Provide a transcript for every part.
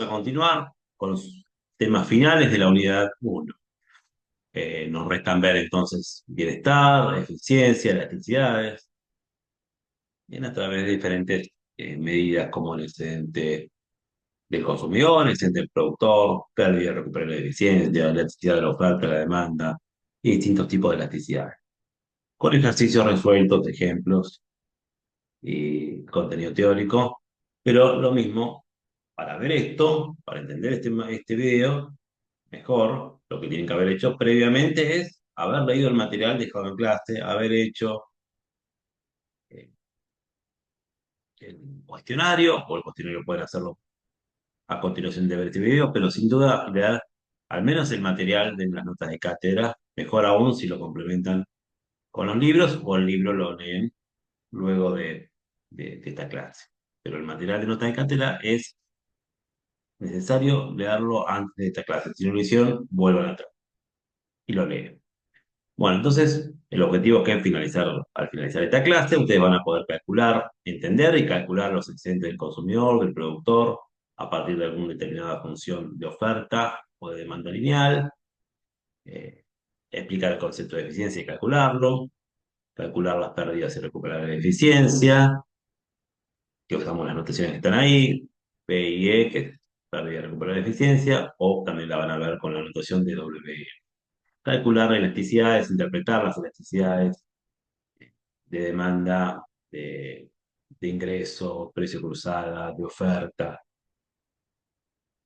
a continuar con los temas finales de la unidad 1. Nos restan ver entonces bienestar, eficiencia, elasticidades, bien a través de diferentes medidas como el excedente del consumidor, el excedente del productor, pérdida, recuperación de eficiencia, la elasticidad de la oferta, la demanda y distintos tipos de elasticidades. Con ejercicios resueltos, ejemplos y contenido teórico, pero lo mismo, para ver esto, para entender este video, mejor, lo que tienen que haber hecho previamente es haber leído el material dejado en clase, haber hecho eh, el cuestionario, o el cuestionario pueden hacerlo a continuación de ver este video, pero sin duda leer al menos el material de las notas de cátedra, mejor aún si lo complementan con los libros o el libro lo leen luego de esta clase. Pero el material de notas de cátedra es necesario leerlo antes de esta clase. Si no lo hicieron, vuelvan atrás y lo leen. Bueno, entonces el objetivo es que al finalizar esta clase ustedes van a poder calcular, entender y calcular los excedentes del consumidor, del productor, a partir de alguna determinada función de oferta o de demanda lineal, eh, explicar el concepto de eficiencia y calcularlo, calcular las pérdidas y recuperar la eficiencia, que usamos las notaciones que están ahí, P y E, que es pérdida y recuperar la eficiencia, o también la van a ver con la notación de W. Calcular elasticidades, interpretar las elasticidades de demanda, de ingreso, precio cruzada, de oferta.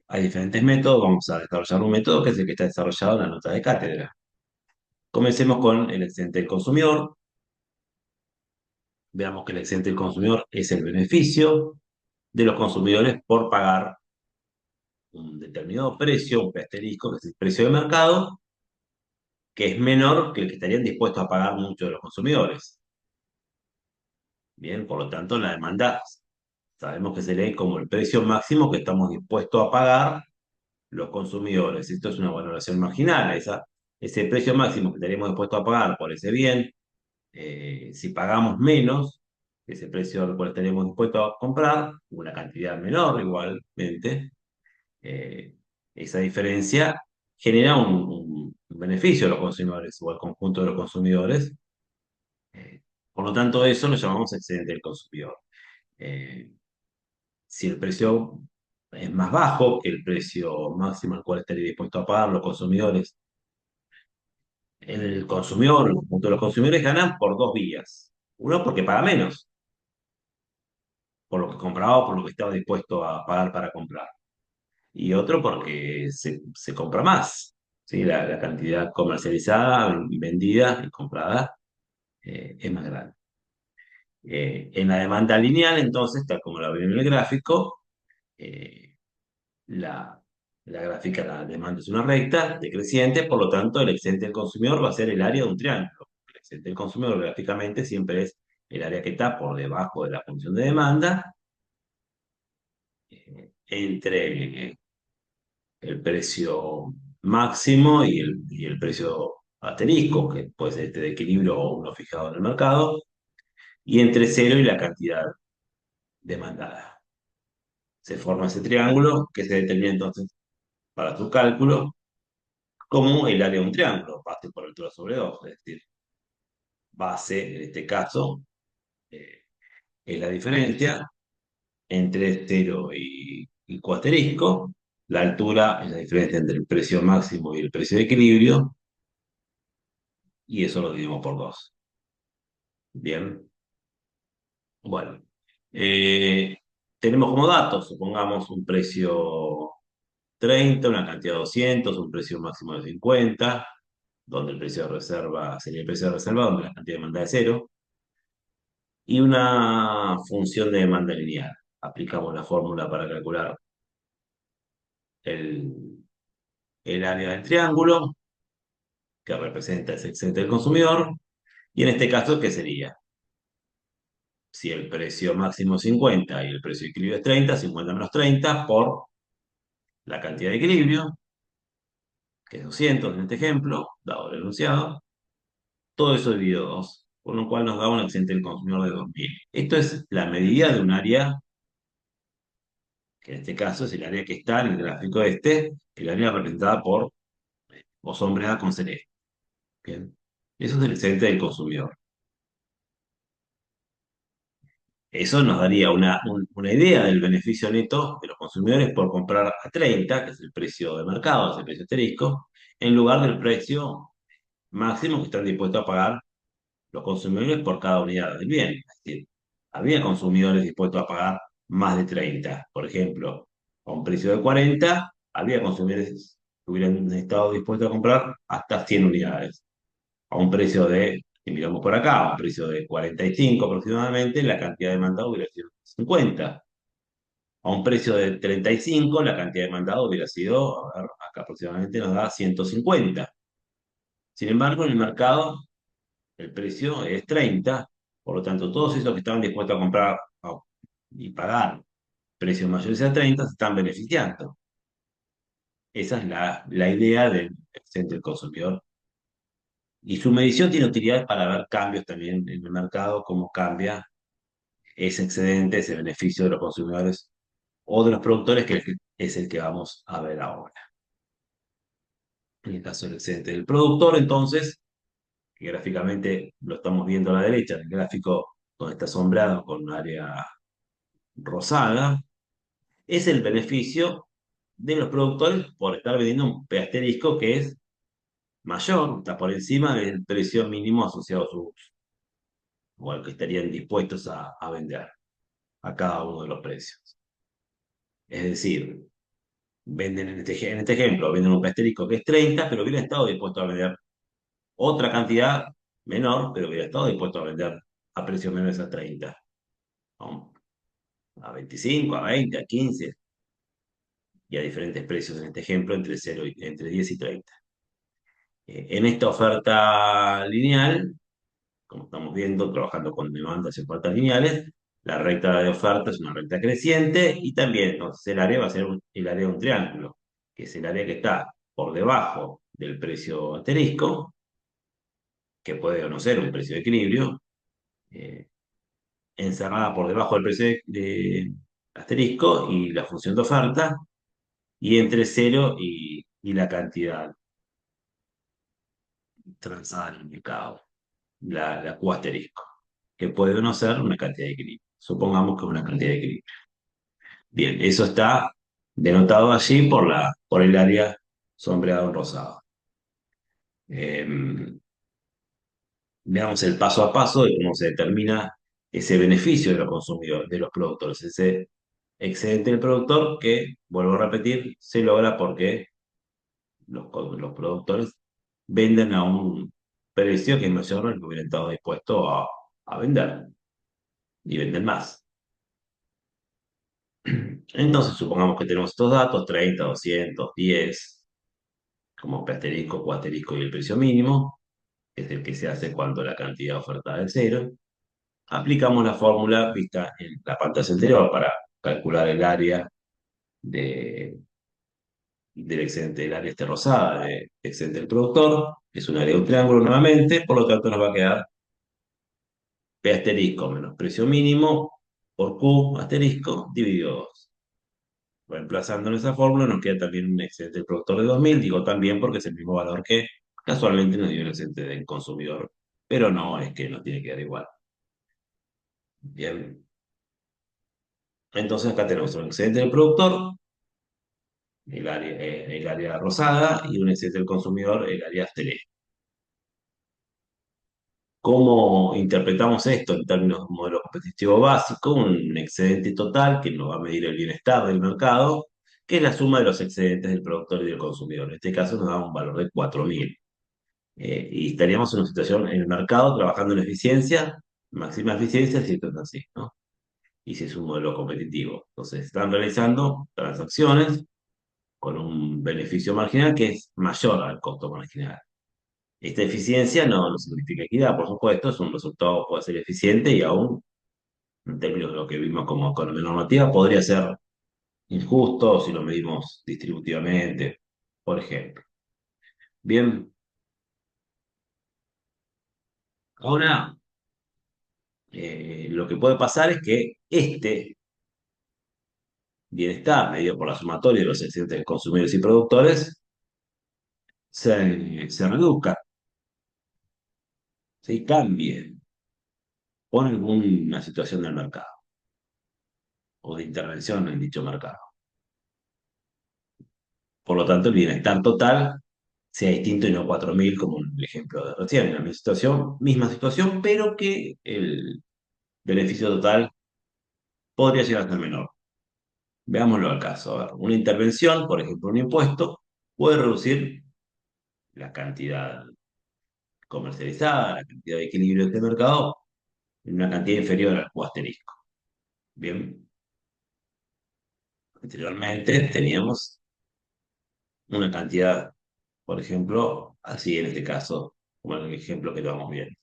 Hay diferentes métodos, vamos a desarrollar un método que es el que está desarrollado en la nota de cátedra. Comencemos con el excedente del consumidor. Veamos que el excedente del consumidor es el beneficio de los consumidores por pagar un determinado precio, un asterisco, que es el precio de mercado, que es menor que el que estarían dispuestos a pagar muchos de los consumidores. Bien, por lo tanto, la demanda sabemos que se lee como el precio máximo que estamos dispuestos a pagar los consumidores. Esto es una valoración marginal. Ese precio máximo que estaríamos dispuestos a pagar por ese bien, si pagamos menos, ese precio al cual estaríamos dispuestos a comprar, una cantidad menor igualmente, eh, esa diferencia genera un beneficio a los consumidores o al conjunto de los consumidores. Eh, por lo tanto, eso lo llamamos excedente del consumidor. Eh, si el precio es más bajo que el precio máximo al cual estaría dispuesto a pagar los consumidores, el consumidor, el conjunto de los consumidores ganan por dos vías. Uno, porque paga menos por lo que compraba o por lo que estaba dispuesto a pagar para comprar. Y otro, porque se compra más. ¿Sí? La cantidad comercializada, vendida y comprada es más grande. En la demanda lineal, entonces, tal como la ven en el gráfico, eh, la, la gráfica, la demanda es una recta decreciente, por lo tanto, el excedente del consumidor va a ser el área de un triángulo. El excedente del consumidor gráficamente siempre es el área que está por debajo de la función de demanda, entre el precio máximo y el precio asterisco, que puede ser este de equilibrio o uno fijado en el mercado, y entre cero y la cantidad demandada. Se forma ese triángulo que se determina entonces para tu cálculo como el área de un triángulo, base por altura sobre 2, es decir, base en este caso eh, es la diferencia entre 0 y cuaterisco, la altura es la diferencia entre el precio máximo y el precio de equilibrio, y eso lo dividimos por 2. Bien, bueno. Eh, tenemos como datos, supongamos un precio 30, una cantidad de 200, un precio máximo de 50, donde el precio de reserva sería el precio de reserva, donde la cantidad de demanda es cero, y una función de demanda lineal. Aplicamos la fórmula para calcular el, el área del triángulo, que representa ese excedente del consumidor, y en este caso, ¿qué sería? Si el precio máximo es 50 y el precio de equilibrio es 30, 50 menos 30 por la cantidad de equilibrio, que es 200 en este ejemplo, dado el enunciado, todo eso dividido 2, con lo cual nos da un excedente del consumidor de 2000. Esto es la medida de un área que en este caso es el área que está en el gráfico este, el área representada por o sombreada con celeste. Bien. Eso es el excedente del consumidor. Eso nos daría una idea del beneficio neto de los consumidores por comprar a 30, que es el precio de mercado, es el precio asterisco, en lugar del precio máximo que están dispuestos a pagar los consumidores por cada unidad del bien. Es decir, había consumidores dispuestos a pagar más de 30. Por ejemplo, a un precio de 40, había consumidores que hubieran estado dispuestos a comprar hasta 100 unidades. A un precio de, si miramos por acá, a un precio de 45 aproximadamente, la cantidad demandada hubiera sido 50. A un precio de 35, la cantidad demandada hubiera sido, a ver, acá aproximadamente nos da 150. Sin embargo, en el mercado el precio es 30, por lo tanto, todos esos que estaban dispuestos a comprar y pagar precios mayores a 30 se están beneficiando. Esa es la idea del excedente del consumidor. Y su medición tiene utilidades para ver cambios también en el mercado, cómo cambia ese excedente, ese beneficio de los consumidores o de los productores, que es el que vamos a ver ahora. En el caso del excedente del productor, entonces, que gráficamente lo estamos viendo a la derecha, el gráfico donde está sombreado con un área rosada, es el beneficio de los productores por estar vendiendo un P asterisco que es mayor, está por encima del precio mínimo asociado a su uso, o al que estarían dispuestos a vender a cada uno de los precios. Es decir, venden en este ejemplo, venden un P asterisco que es 30, pero hubiera estado dispuesto a vender otra cantidad menor, pero hubiera estado dispuesto a vender a precios menores a 30, ¿no? A 25, a 20, a 15 y a diferentes precios en este ejemplo entre 10 y 30. En esta oferta lineal, como estamos viendo, trabajando con demandas y ofertas lineales, la recta de oferta es una recta creciente y también entonces el área va a ser el área de un triángulo, que es el área que está por debajo del precio asterisco, que puede o no ser un precio de equilibrio, eh, encerrada por debajo del precio de asterisco y la función de oferta, y entre cero y la cantidad transada en el mercado, la Q asterisco, que puede o no ser una cantidad de equilibrio. Supongamos que es una cantidad de equilibrio. Bien, eso está denotado allí por el área sombreado en rosado. Eh, Veamos el paso a paso de cómo se determina ese beneficio de los consumidores, de los productores, ese excedente del productor que, vuelvo a repetir, se logra porque los productores venden a un precio que es mayor al que hubieran estado dispuestos a vender y venden más. Entonces, supongamos que tenemos estos datos, 30, 210, como asterisco, cuaterisco y el precio mínimo, que es el que se hace cuando la cantidad ofertada es cero. Aplicamos la fórmula vista en la pantalla anterior para calcular el área de, del excedente del área este rosada, del excedente del productor, que es un área de un triángulo nuevamente, por lo tanto nos va a quedar P asterisco menos precio mínimo por Q asterisco dividido 2. Reemplazando en esa fórmula nos queda también un excedente del productor de 2000, digo también porque es el mismo valor que casualmente nos dio el excedente del consumidor, pero no es que nos tiene que dar igual. Bien, entonces acá tenemos un excedente del productor, el área rosada, y un excedente del consumidor, el área celeste. ¿Cómo interpretamos esto en términos de un modelo competitivo básico? Un excedente total que nos va a medir el bienestar del mercado, que es la suma de los excedentes del productor y del consumidor. En este caso nos da un valor de 4.000. Y estaríamos en una situación en el mercado trabajando en eficiencia, máxima eficiencia, si esto es así, ¿no? Y si es un modelo competitivo. Entonces, están realizando transacciones con un beneficio marginal que es mayor al costo marginal. Esta eficiencia no significa equidad, por supuesto, es un resultado puede ser eficiente y aún, en términos de lo que vimos como economía normativa, podría ser injusto si lo medimos distributivamente, por ejemplo. Bien, ahora lo que puede pasar es que este bienestar medido por la sumatoria de los excedentes de consumidores y productores se reduzca, se cambie por alguna situación del mercado o de intervención en dicho mercado. Por lo tanto, el bienestar total sea distinto y no 4.000 como en el ejemplo de recién. En la misma situación, pero que el beneficio total podría llegar a ser menor. Veámoslo al caso. A ver, una intervención, por ejemplo, un impuesto, puede reducir la cantidad comercializada, la cantidad de equilibrio de este mercado, en una cantidad inferior al Q asterisco. Bien, anteriormente teníamos una cantidad, por ejemplo, así en este caso, como en el ejemplo que vamos viendo.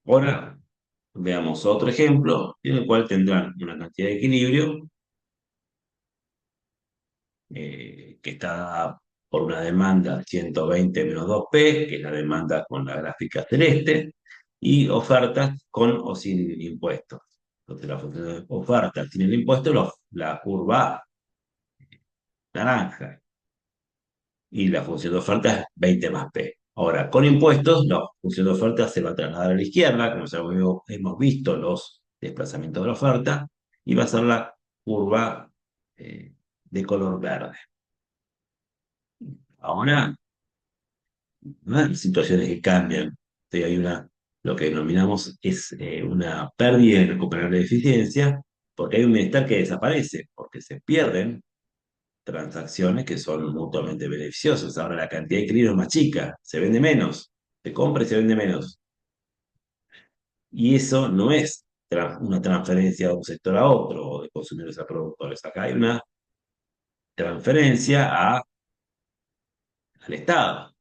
Ahora veamos otro ejemplo en el cual tendrán una cantidad de equilibrio que está dada por una demanda 120 menos 2P, que es la demanda con la gráfica celeste, y ofertas con o sin impuestos. Entonces la función de oferta sin el impuesto, la curva naranja, y la función de oferta es 20 más P. Ahora, con impuestos, la función de oferta se va a trasladar a la izquierda, como ya hemos visto los desplazamientos de la oferta, y va a ser la curva de color verde. Ahora, no hay situaciones que cambian. Sí, hay lo que denominamos es una pérdida y recuperar la eficiencia, porque hay un bienestar que desaparece, porque se pierden transacciones que son mutuamente beneficiosas. Ahora la cantidad de equilibrio es más chica, se vende menos, se compra y se vende menos. Y eso no es una transferencia de un sector a otro o de consumidores a productores. Acá hay una transferencia al Estado.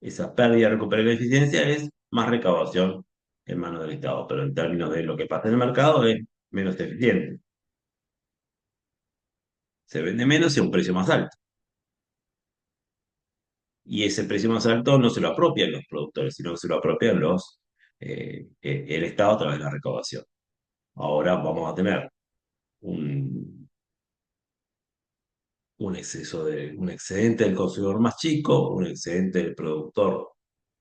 Esa pérdida de recuperación de eficiencia es más recaudación en manos del Estado, pero en términos de lo que pasa en el mercado es menos eficiente. Se vende menos y a un precio más alto. Y ese precio más alto no se lo apropian los productores, sino que se lo apropian el Estado a través de la recaudación. Ahora vamos a tener un, un excedente del consumidor más chico, un excedente del productor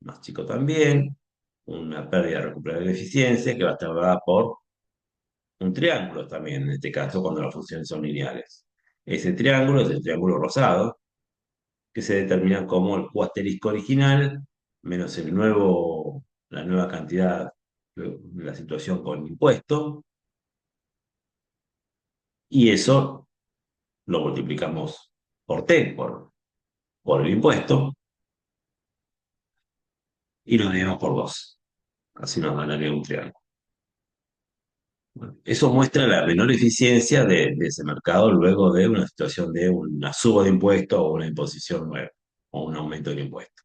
más chico también, una pérdida de recuperación de eficiencia que va a estar dada por un triángulo también, en este caso cuando las funciones son lineales. Ese triángulo es el triángulo rosado, que se determina como el Q asterisco original menos la nueva cantidad de la situación con impuesto, y eso lo multiplicamos por T, por el impuesto, y lo dividimos por 2. Así nos ganaría un triángulo. Bueno, eso muestra la menor eficiencia de ese mercado luego de una situación de una suba de impuestos o una imposición nueva o un aumento del impuesto.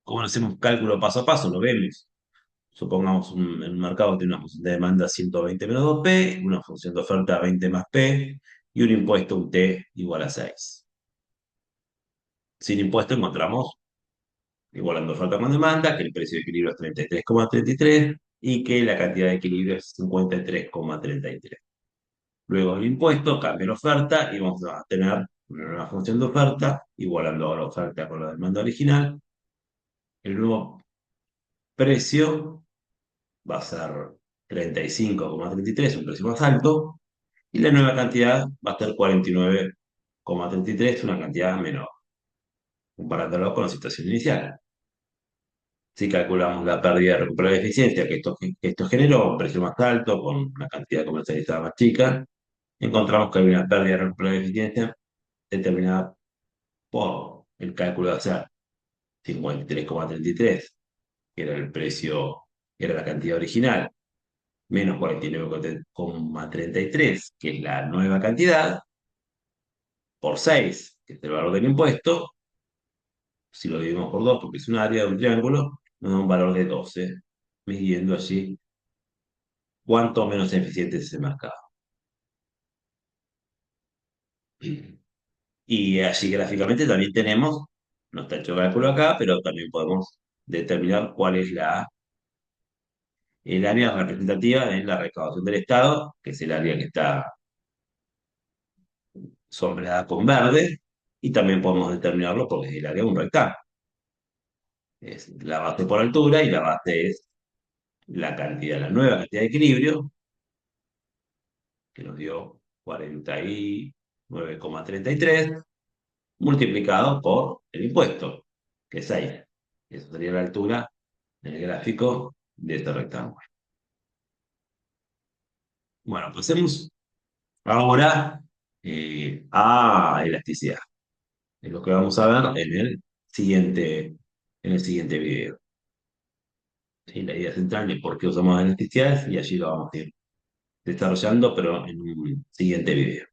¿Cómo hacemos cálculo paso a paso? Lo vemos. Supongamos en un mercado que tiene una función de demanda 120 menos 2P, una función de oferta 20 más P y un impuesto, un T igual a 6. Sin impuesto encontramos, igualando oferta con demanda, que el precio de equilibrio es 33,33 y que la cantidad de equilibrio es 53,33. Luego el impuesto, cambia la oferta y vamos a tener una nueva función de oferta, igualando la oferta con la demanda original. El nuevo precio va a ser 35,33, un precio más alto, y la nueva cantidad va a ser 49,33, una cantidad menor, comparándolo con la situación inicial. Si calculamos la pérdida de recuperación de eficiencia que esto generó, un precio más alto, con una cantidad comercializada más chica, encontramos que hay una pérdida de recuperación de eficiencia determinada por el cálculo de hacer 53,33, que era el precio, que era la cantidad original, menos 49,33, que es la nueva cantidad, por 6, que es el valor del impuesto. Si lo dividimos por 2, porque es un área de un triángulo, nos da un valor de 12, midiendo allí cuánto menos eficiente es ese mercado. Y allí gráficamente también tenemos, no está hecho cálculo acá, pero también podemos determinar cuál es el área representativa de la recaudación del Estado, que es el área que está sombreada con verde, y también podemos determinarlo porque el área es un rectángulo. Es la base por altura y la base es la cantidad, la nueva cantidad de equilibrio, que nos dio 49,33 multiplicado por el impuesto, que es 6. Eso sería la altura del gráfico de este rectángulo. Bueno, pasemos ahora a elasticidad. Es lo que vamos a ver en el siguiente video. ¿Sí? La idea central de por qué usamos elasticidad y allí lo vamos a ir desarrollando, pero en un siguiente video.